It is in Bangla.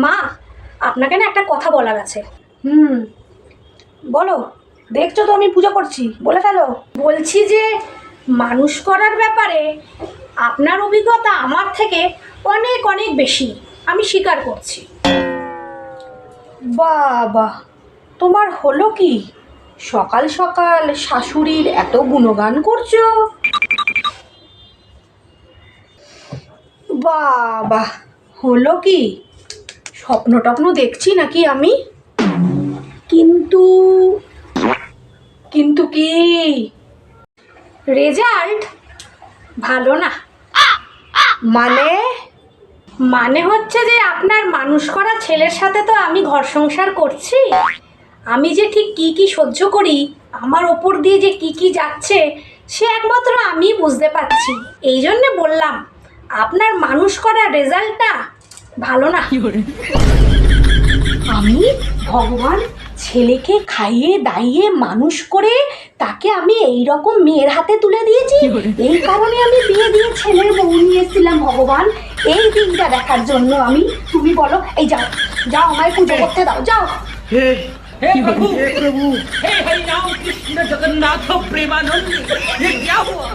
মা, আপনাকে না একটা কথা বলার আছে। বলো। দেখছো তো আমি পুজো করছি, বলে ফেলো। বলছি যে মানুষ করার ব্যাপারে আপনার অভিজ্ঞতা আমার থেকে অনেক অনেক বেশি, আমি স্বীকার করছি। বাবা, তোমার হলো কি? সকাল সকাল শাশুড়ির এত গুণগান করছো? বাবা, হলো কি? স্বপ্ন টপ্ন দেখছি নাকি আমি? কিন্তু কিন্তু কি? রেজাল্ট ভালো না। মানে? মানে হচ্ছে যে আপনার মানুষ করা ছেলের সাথে তো আমি ঘর সংসার করছি, আমি যে ঠিক কি কি সহ্য করি, আমার ওপর দিয়ে যে কি কি যাচ্ছে, সে একমাত্র আমি বুঝতে পারছি। এই জন্যে বললাম আপনার মানুষ করা রেজাল্টটা ভালো না। আমি ভগবান ছেলেকে খাইয়ে দাইয়ে মানুষ করে তাকে আমি এই রকম মেয়ের হাতে তুলে দিয়েছি। এই কারণে আমি বিয়ে দিয়ে ছেলের বউ নিয়ে এসেছিলাম ভগবান, এই দিনটা দেখার জন্য। আমি, তুমি বলো, এই যাও যাও আমায় পুজো করতে দাও, যাও। हे प्रभु हे हरि राम कृष्ण जगन्नाथ प्रेमानंद, ये क्या हुआ?